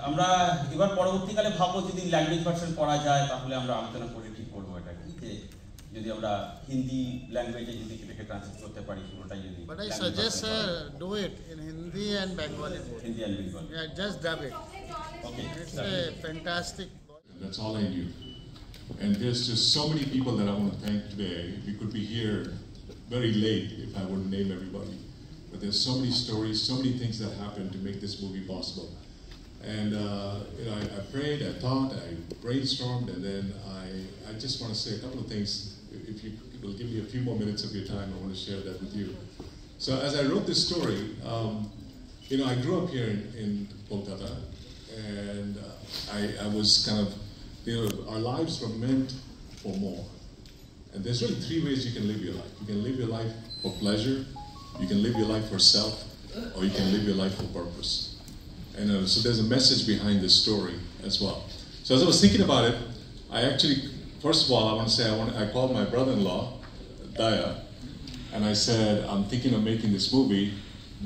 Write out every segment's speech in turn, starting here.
আমরা এবার পরবর্তীকালে ভাববো যদি ল্যাঙ্গুয়েজ ভার্সন করা যায় তাহলে আমরা আলোচনা করে ঠিক করবো এটা কি যে যদি আমরা হিন্দি ল্যাঙ্গুয়েজে যদি এটাকে ট্রান্সলেট করতে পারি পুরোটাই যদি But I suggest do it in Hindi and Bengali both. Hindi and Bengali. Yeah, just dub it. Okay. It's a fantastic. That's all I knew. And there's just so many people that I want to thank today. We could be here very late if I wouldn't name everybody. But there's so many stories, so many things that happened to make this movie possible. And you know, I prayed, I thought, I brainstormed, and then I just want to say a couple of things. If you will give me a few more minutes of your time, I want to share that with you. So as I wrote this story, you know, I grew up here in Kolkata, and I was kind of, you know, our lives were meant for more. And there's really three ways you can live your life. You can live your life for pleasure, you can live your life for self, or you can live your life for purpose. And so there's a message behind this story as well. So as I was thinking about it, I actually, first of all, I want to say, I called my brother-in-law, Daya, and I said, I'm thinking of making this movie.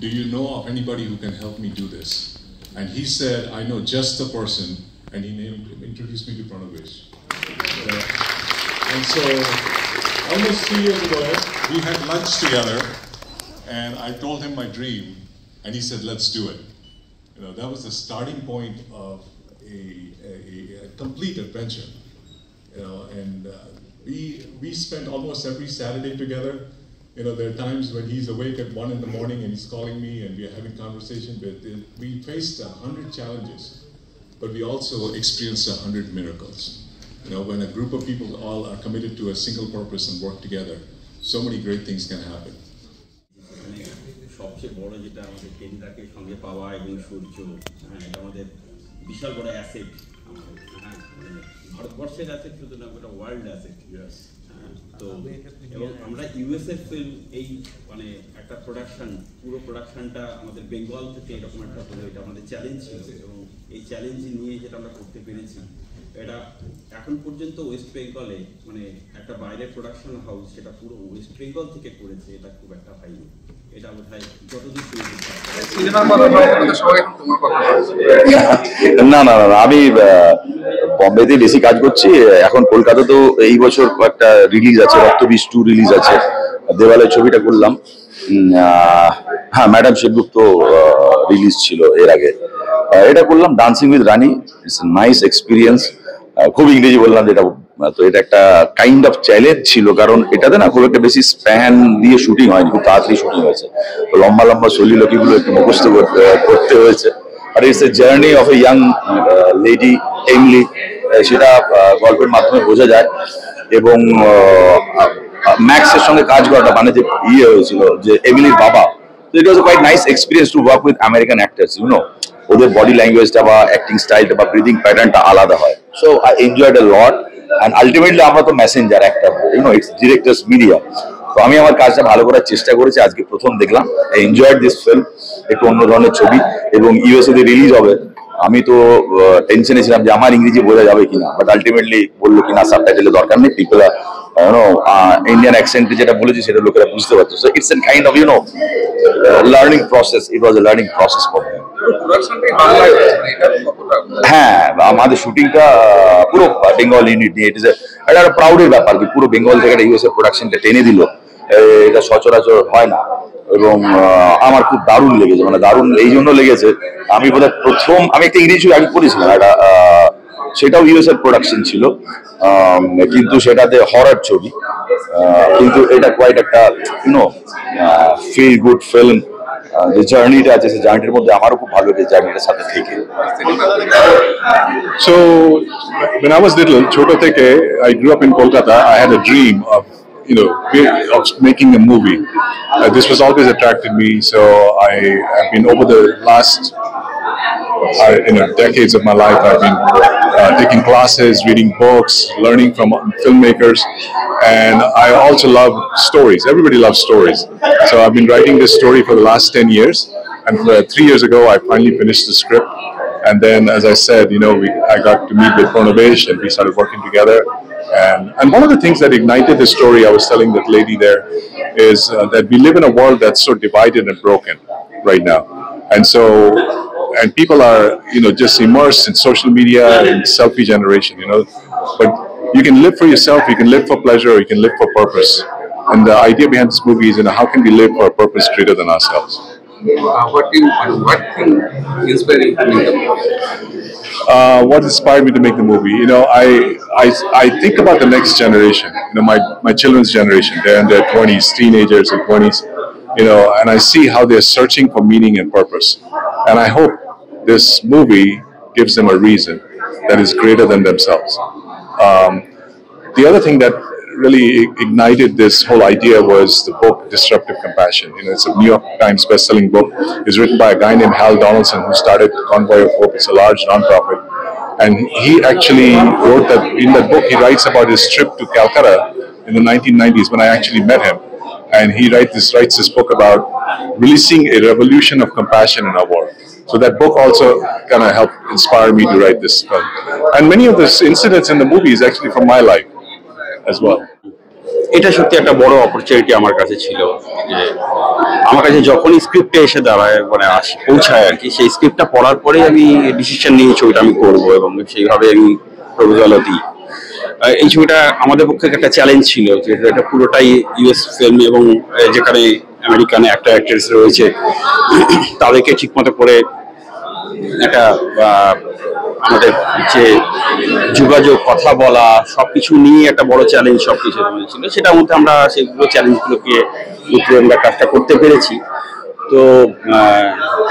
Do you know of anybody who can help me do this? And he said, I know just the person, and he introduced me to Pranavesh. And so, almost 3 years ago, we had lunch together, and I told him my dream, and he said, let's do it. You know, that was the starting point of a complete adventure. You know, and we spent almost every Saturday together. You know, there are times when he's awake at 1 in the morning and he's calling me and we are having conversation. But we faced 100 challenges, but we also experienced 100 miracles. You know, when a group of people all are committed to a single purpose and work together, so many great things can happen. সবচেয়ে বড় যেটা আমাদের কেন্দ্রাকে সঙ্গে পাওয়া এবং সূর্য, এটা আমাদের বিশাল বড় অ্যাসেট। ভারতবর্ষের অ্যাসেট শুধু না, একটা ওয়ার্ল্ড অ্যাসেট। তো এবং আমরা ইউএসএ ফিল্ম এই মানে একটা প্রোডাকশন, পুরো প্রোডাকশনটা আমাদের বেঙ্গল থেকে এরকম একটা হলো, এটা আমাদের চ্যালেঞ্জ ছিল এবং এই চ্যালেঞ্জ নিয়ে যেটা আমরা করতে পেরেছি, এটা এখন পর্যন্ত ওয়েস্ট বেঙ্গলে মানে একটা বাইরের প্রোডাকশন হাউস সেটা পুরো ওয়েস্ট বেঙ্গল থেকে করেছে, এটা খুব একটা হয়নি। এটা বোধহয় যতদূর না না না, আমি বম্বেতে বেশি কাজ করছি। এখন কলকাতাতেও এই বছর একটা রিলিজ আছে, রক্তবীজ 2 রিলিজ আছে। দেওয়ালের ছবিটা করলাম, হ্যাঁ ম্যাডাম সেনগুপ্ত রিলিজ ছিল এর আগে। এটা করলাম dancing with Rani, it's a nice experience. খুব ইংরেজি বললাম যেটা, তো এটা একটা কাইন্ড অফ চ্যালেঞ্জ ছিল, কারণ এটাতে না খুব একটা বেশি স্প্যান দিয়ে শুটিং হয়নি, খুব তাড়াতাড়ি শুটিং হয়েছে। লম্বা লম্বা soliloquy-গুলো একটু মুখস্থ করতে হয়েছে। আর it's a journey of a young lady Emily, সেটা গল্পের মাধ্যমে বোঝা যায়। এবং ম্যাক্সের সঙ্গে কাজ করাটা মানে যে ইয়ে হয়েছিল যে এমিলির বাবা, তো it was a quite nice experience to work with American actors. You know, ওদের বডি ল্যাঙ্গুয়েজটা বা অ্যাক্টিং স্টাইলটা বা ব্রিদিং প্যাটার্নটা আলাদা হয়। So I enjoyed a lot. And ultimately আমরা তো মেসেঞ্জার একটা, ইউনো, ইটস ডিরেক্টরস মিডিয়া। তো আমি আমার কাজটা ভালো করার চেষ্টা করেছি। আজকে প্রথম দেখলাম, আই এনজয়েড দিস ফিল্ম। একটু অন্য ধরনের ছবি এবং ইউএসএ তে রিলিজ হবে। আমি তো টেনশনে ছিলাম যে আমার ইংরেজি বোঝা যাবে কিনা, বাট আলটিমেটলি বললো কিনা সাবটাইটেলের দরকার নেই, পিপল ইন্ডিয়ান অ্যাকসেন্টে যেটা বলেছি সেটা লোকেরা বুঝতে পারছে। So it's a kind of YONO learning process. It was A learning process for me. হ্যাঁ, আমাদের শুটিংটা পুরো বেঙ্গল ইউনিট নিয়ে, এটা একটা প্রাউডের ব্যাপার কি পুরো বেঙ্গল থেকে একটা ইউএসএ প্রোডাকশনটা টেনে দিল। এটা সচরাচর হয় না, এবং আমার খুব দারুণ লেগেছে, মানে দারুণ এই জন্য লেগেছে, আমি বোধহয় প্রথম আমি একটা ইংরেজি ছবি আগে করেছিলাম, একটা সেটাও ইউএসএর প্রোডাকশন ছিল, কিন্তু সেটাতে হরর ছবি, কিন্তু এটা কোয়াইট একটা ইউনো ফিল গুড ফিল্ম। যে জার্নিটা আছে সেই জার্নির মধ্যে আমারও খুব ভালো লেগেছে জার্নিটার সাথে থেকে। So when I was little, Choto Teke, I grew up in Kolkata. I had a dream of of making a movie. This was always attracted me. So I have been over the last decades of my life. I've been taking classes, reading books, learning from filmmakers, and I also love stories. Everybody loves stories. So I've been writing this story for the last 10 years, and 3 years ago I finally finished the script. And then, as I said, I got to meet with Purnabesh, and we started working together. And one of the things that ignited the story, I was telling that lady there, is that we live in a world that's so divided and broken right now. And people are, just immersed in social media and selfie generation, But you can live for yourself, you can live for pleasure, or you can live for purpose. And the idea behind this movie is, how can we live for a purpose greater than ourselves? What thing inspired you to make the movie? What inspired me to make the movie? I think about the next generation. My children's generation. They're in their 20s, teenagers and 20s. And I see how they're searching for meaning and purpose. And I hope this movie gives them a reason that is greater than themselves. The other thing that really ignited this whole idea was the book Disruptive Compassion. It's a New York Times best-selling book. It's written by a guy named Hal Donaldson, who started Convoy of Hope. It's a large non-profit. And he actually wrote that, in that book, he writes about his trip to Calcutta in the 1990s when I actually met him. And he writes this book about releasing a revolution of compassion in our world. So that book also kind of helped inspire me to write this film. And many of the incidents in the movie is actually from my life as well. এটা সত্যি একটা বড় opportunity আমার কাছে ছিল, যে আমার কাছে যখনই স্ক্রিপ্টে এসে দাঁড়ায়, পৌঁছায় আর কি, সেই স্ক্রিপ্টটা পড়ার পরে আমি ডিসিশন নিয়ে ছবিটা আমি করবো, এবং সেইভাবে আমি প্রবজলতি এই ছবিটা আমাদের পক্ষে একটা চ্যালেঞ্জ ছিল, যে এটা পুরোটাই ইউএস ফিল্ম, এবং যেখানে আমেরিকান অ্যাক্টর অ্যাক্ট্রেস রয়েছে তাদেরকে ঠিকমতো করে একটা আমাদের যে যোগাযোগ, কথা বলা, সবকিছু নিয়ে একটা বড় চ্যালেঞ্জ সবকিছু ছিল। সেটার মধ্যে আমরা সেগুলো চ্যালেঞ্জগুলোকে উত্তরে আমরা কাজটা করতে পেরেছি। তো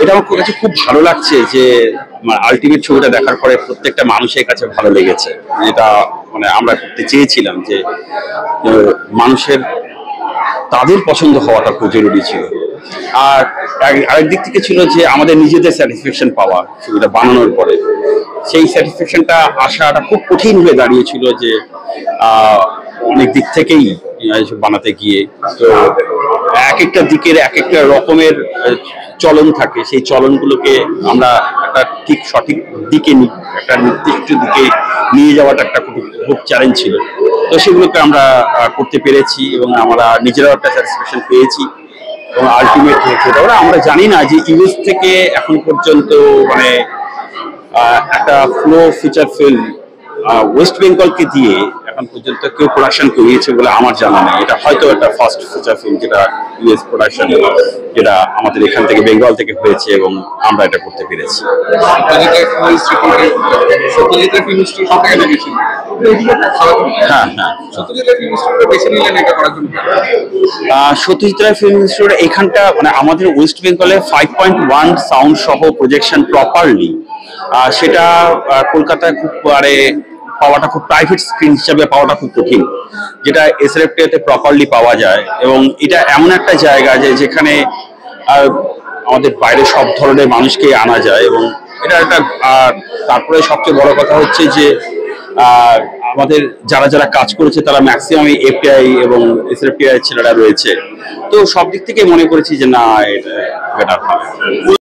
এটা আমার কাছে খুব ভালো লাগছে যে আলটিমেট ছবিটা দেখার পরে প্রত্যেকটা মানুষের কাছে ভালো লেগেছে। এটা আমরা করতে চেয়েছিলাম যে মানুষের তাদের পছন্দ হওয়াটা খুব জরুরি ছিল। আর আরেক দিক থেকে ছিল যে আমাদের নিজেদের স্যাটিসফ্যাকশন পাওয়া ছবিটা বানানোর পরে, সেই স্যাটিসফ্যাকশনটা আসাটা খুব কঠিন হয়ে দাঁড়িয়েছিল, যে অনেক দিক থেকেই বানাতে গিয়ে। তো এক একটা দিকের এক একটা রকমের চলন থাকে, সেই চলনগুলোকে আমরা একটা ঠিক সঠিক দিকে, একটা নির্দিষ্ট দিকে নিয়ে যাওয়াটা একটা খুব চ্যালেঞ্জ ছিল। তো সেগুলোকে আমরা করতে পেরেছি, এবং আমরা নিজেরাও একটা স্যাটিসফ্যাকশন পেয়েছি। এবং আলটিমেট সেটা আমরা জানি না যে ইউএস থেকে এখন পর্যন্ত একটা ফ্লো ফিচার ফিল্ম ওয়েস্ট বেঙ্গলকে দিয়ে এখন পর্যন্ত কেউ প্রোডাকশন করিয়েছে বলে আমার জানা নেই। এটা হয়তো একটা ফার্স্ট ফিচার ফিল্ম যেটা ইউএস প্রোডাকশন, যেটা আমাদের এখান থেকে বেঙ্গল থেকে হয়েছে, এবং আমরা এটা করতে পেরেছি। হ্যাঁ হ্যাঁ, সত্যজিৎ রায় ফিল্ম ইনস্টিটিউট এখানটা আমাদের ওয়েস্ট বেঙ্গলে 5.1 সাউন্ড সহ প্রজেকশন প্রপারলি, সেটা কলকাতায় খুব পাওয়াটা, খুব প্রাইভেট স্ক্রিন হিসাবে পাওয়াটা খুব কঠিন, যেটা এসএলএফটিতে প্রপারলি পাওয়া যায়। এবং এটা এমন একটা জায়গা যেখানে আমাদের বাইরে সব ধরনের মানুষকে আনা যায়, এবং এটা একটা তারপরে সবচেয়ে বড় কথা হচ্ছে যে আমাদের যারা যারা কাজ করেছে তারা ম্যাক্সিমাম এফটিআই এবং এসএলএফটিআই ছেলেরা রয়েছে। তো সব দিক থেকে মনে করেছি যে না, এটা বেটার হবে।